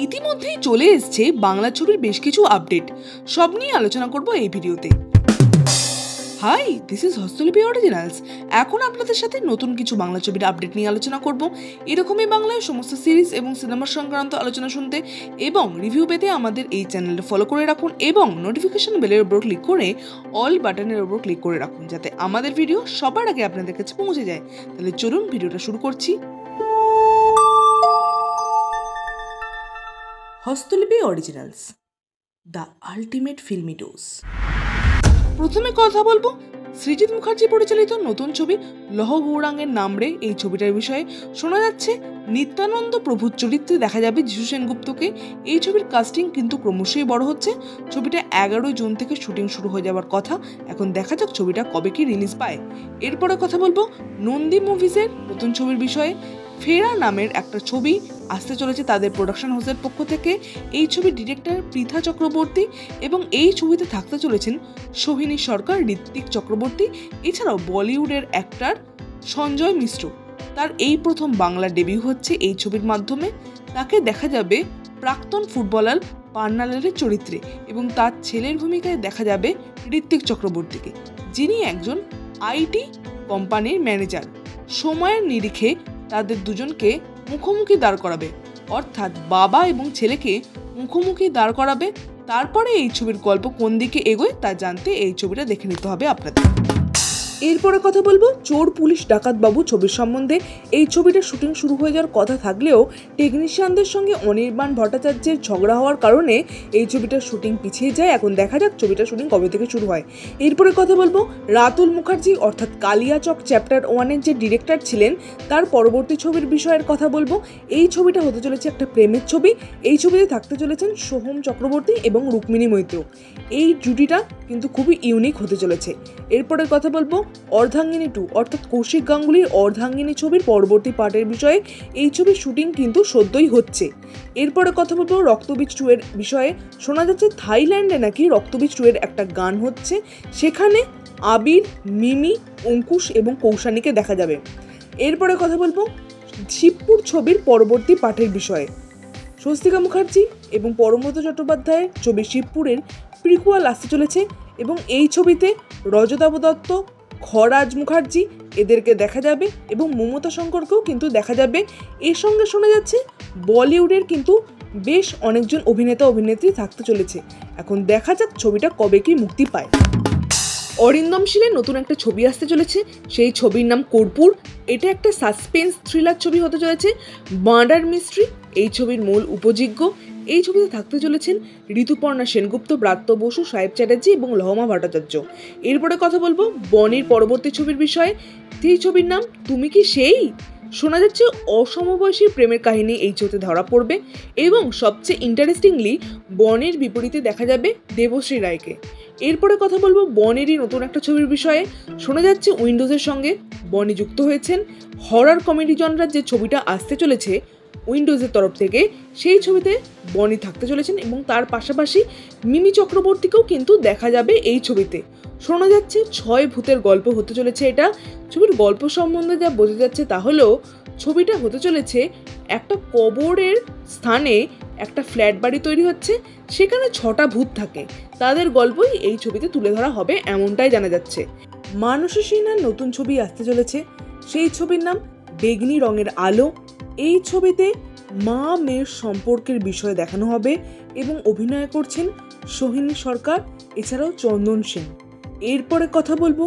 ইতিমধ্যেই চলে এসেছে বাংলা ছবির বেশ কিছু আপডেট, সব নিয়ে আলোচনা করব এই ভিডিওতে। Hi, this is Hastolipi originals. এখন আপনাদের সাথে নতুন কিছু বাংলা ছবির আপডেট নিয়ে আলোচনা করব। এরকমই বাংলায় সমস্ত সিরিজ এবং সিনেমা সংক্রান্ত আলোচনা শুনতে এবং রিভিউ পেতে আমাদের এই চ্যানেলটা ফলো করে রাখুন এবং নোটিফিকেশন বেলের উপর ক্লিক করে অল বাটনের উপর ক্লিক করে রাখুন, যাতে আমাদের ভিডিও সবার আগে আপনাদের কাছে পৌঁছে যায়। তাহলে চলুন ভিডিওটা শুরু করছি। Hastlipi originals, the ultimate filmy dose. প্রথমে কথা বলবো সৃজিত মুখার্জি পরিচালিত নতুন ছবি লহ গৌরাঙ্গের নামরে। এই ছবিটার বিষয়ে শোনা যাচ্ছে নিত্যানন্দ প্রভুর চরিত্রে দেখা যাবে যিশু সেনগুপ্তকে। এই ছবির কাস্টিং কিন্তু ক্রমশই বড় হচ্ছে। ছবিটা 11 জুন থেকে শুটিং শুরু হয়ে যাওয়ার কথা। এখন দেখা যাক ছবিটা কবে কি রিলিজ পায়। এরপরে কথা বলবো নন্দী মুভিজের নতুন ছবির বিষয়ে। ফেরা নামের একটা ছবি আসতে চলেছে তাদের প্রোডাকশন হাউসের পক্ষ থেকে। এই ছবির ডিরেক্টর পৃথা চক্রবর্তী এবং এই ছবিতে থাকতে চলেছেন সোহিনী সরকার, ঋত্বিক চক্রবর্তী, এছাড়াও বলিউডের অ্যাক্টর সঞ্জয় মিশ্র। তার এই প্রথম বাংলা ডেবিউ হচ্ছে এই ছবির মাধ্যমে। তাকে দেখা যাবে প্রাক্তন ফুটবলার পান্নালালের চরিত্রে এবং তার ছেলের ভূমিকায় দেখা যাবে ঋত্বিক চক্রবর্তীকে, যিনি একজন আইটি কোম্পানির ম্যানেজার। সময়ের নিরিখে তাদের দুজনকে মুখোমুখি দাঁড় করাবে, অর্থাৎ বাবা এবং ছেলেকে মুখোমুখি দাঁড় করাবে। তারপরে এই ছবির গল্প কোন দিকে এগোয় তা জানতে এই ছবিটা দেখে নিতে হবে আপনাদের। এরপরে কথা বলবো চোর পুলিশ ডাকাত বাবু ছবির সম্বন্ধে। এই ছবিটার শুটিং শুরু হয়ে যাওয়ার কথা থাকলেও টেকনিশিয়ানদের সঙ্গে অনির্বাণ ভট্টাচার্যের ঝগড়া হওয়ার কারণে এই ছবিটার শুটিং পিছিয়ে যায়। এখন দেখা যাক ছবিটার শুটিং কবে থেকে শুরু হয়। এরপরে কথা বলবো রাতুল মুখার্জি অর্থাৎ কালিয়াচক চ্যাপ্টার 1-এর যে ডিরেক্টর ছিলেন তার পরবর্তী ছবির বিষয়ের কথা বলবো। এই ছবিটা হতে চলেছে একটা প্রেমের ছবি। এই ছবিতে থাকতে চলেছেন সোহম চক্রবর্তী এবং রুক্মিণী মৈত্র। এই জুটিটা কিন্তু খুবই ইউনিক হতে চলেছে। এরপরে কথা বলবো অর্ধাঙ্গিনী 2 অর্থাৎ কৌশিক গাঙ্গুলির অর্ধাঙ্গিনী ছবির পরবর্তী পার্টের বিষয়ে। এই ছবির শুটিং কিন্তু সদ্যই হচ্ছে। এরপরে কথা বলবো রক্তবীজ 2 এর বিষয়ে। শোনা যাচ্ছে থাইল্যান্ডে নাকি রক্তবীজ 2 এর একটা গান হচ্ছে, সেখানে আবির, মিমি, অঙ্কুশ এবং কৌশানীকে দেখা যাবে। এরপরে কথা বলবো শিবপুর ছবির পরবর্তী পার্টের বিষয়ে। স্বস্তিকা মুখার্জি এবং পরমব্রত চট্টোপাধ্যায়ের ছবি শিবপুরের প্রিকুয়াল আসতে চলেছে এবং এই ছবিতে রজতাভ দত্ত, খরাজ মুখার্জি এদেরকে দেখা যাবে এবং মমতা শঙ্করকেও কিন্তু দেখা যাবে। এর সঙ্গে শোনা যাচ্ছে বলিউডের কিন্তু বেশ অনেকজন অভিনেতা অভিনেত্রী থাকতে চলেছে। এখন দেখা যাক ছবিটা কবে কি মুক্তি পায়। অরিন্দম শীলের নতুন একটা ছবি আসতে চলেছে, সেই ছবির নাম কর্পূর। এটা একটা সাসপেন্স থ্রিলার ছবি হতে চলেছে, মার্ডার মিস্ট্রি এই ছবির মূল উপযোগ্য। এই ছবিতে থাকতে চলেছেন ঋতুপর্ণা সেনগুপ্ত, ব্রাত্য বসু, সাহেব চ্যাটার্জি এবং লহমা ভট্টাচার্য। এরপরে কথা বলবো বনির পরবর্তী ছবির বিষয়ে। সেই ছবির নাম তুমি কি সেই। শোনা যাচ্ছে অসমবয়সী প্রেমের কাহিনী এই ছবিতে ধরা পড়বে এবং সবচেয়ে ইন্টারেস্টিংলি বনের বিপরীতে দেখা যাবে দেবশ্রী রায়কে। এরপরে কথা বলবো বনেরই নতুন একটা ছবির বিষয়ে। শোনা যাচ্ছে উইন্ডোজের সঙ্গে বনি যুক্ত হয়েছেন। হরর কমেডি জনরার যে ছবিটা আসতে চলেছে উইন্ডোজের তরফ থেকে, সেই ছবিতে বনি থাকতে চলেছেন এবং তার পাশাপাশি মিমি চক্রবর্তীকেও কিন্তু দেখা যাবে এই ছবিতে। শোনা যাচ্ছে 6 ভূতের গল্প হতে চলেছে এটা। ছবির গল্প সম্বন্ধে যা বোঝা যাচ্ছে তা হলো ছবিটা হতে চলেছে একটা কবরের স্থানে একটা ফ্ল্যাট বাড়ি তৈরি হচ্ছে, সেখানে 6টা ভূত থাকে, তাদের গল্পই এই ছবিতে তুলে ধরা হবে এমনটাই জানা যাচ্ছে। মানসী সিনহার নতুন ছবি আসতে চলেছে, সেই ছবির নাম বেগনি রঙের আলো। এই ছবিতে মা মেয়ের সম্পর্কের বিষয়ে দেখানো হবে এবং অভিনয় করছেন সোহিনী সরকার, এছাড়াও চন্দন সেন। এরপরে কথা বলবো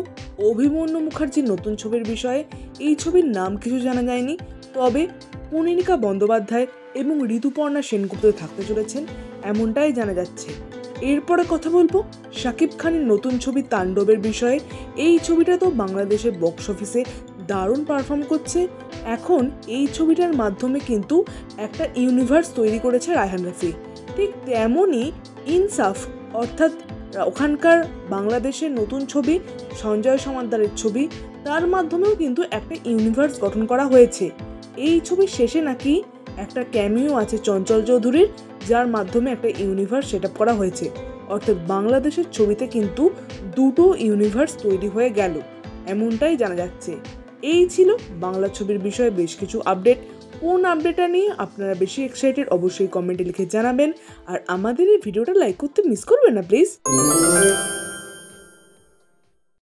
অভিমন্যু মুখার্জির নতুন ছবির বিষয়ে। এই ছবির নাম কিছু জানা যায়নি, তবে পুনিনিকা বন্দ্যোপাধ্যায় এবং ঋতুপর্ণা সেনগুপ্ত থাকতে চলেছেন এমনটাই জানা যাচ্ছে। এরপরে কথা বলবো শাকিব খানের নতুন ছবি তাণ্ডবের বিষয়ে। এই ছবিটা তো বাংলাদেশের বক্স অফিসে দারুণ পারফর্ম করছে। এখন এই ছবিটার মাধ্যমে কিন্তু একটা ইউনিভার্স তৈরি করেছে রায়হান রাফি। ঠিক তেমনই ইনসাফ অর্থাৎ ওখানকার বাংলাদেশের নতুন ছবি সঞ্জয় সমাদ্দারের ছবি, তার মাধ্যমেও কিন্তু একটা ইউনিভার্স গঠন করা হয়েছে। এই ছবির শেষে নাকি একটা ক্যামিও আছে চঞ্চল চৌধুরীর, যার মাধ্যমে একটা ইউনিভার্স সেট আপ করা হয়েছে। অর্থাৎ বাংলাদেশের ছবিতে কিন্তু দুটো ইউনিভার্স তৈরি হয়ে গেল এমনটাই জানা যাচ্ছে। এই ছিল বাংলা ছবির বিষয়ে বেশ কিছু আপডেট। কোন আপডেটটা নিয়ে আপনারা বেশি এক্সাইটেড অবশ্যই কমেন্টে লিখে জানাবেন। আর আমাদের এই ভিডিওটা লাইক করতে মিস করবেন না প্লিজ।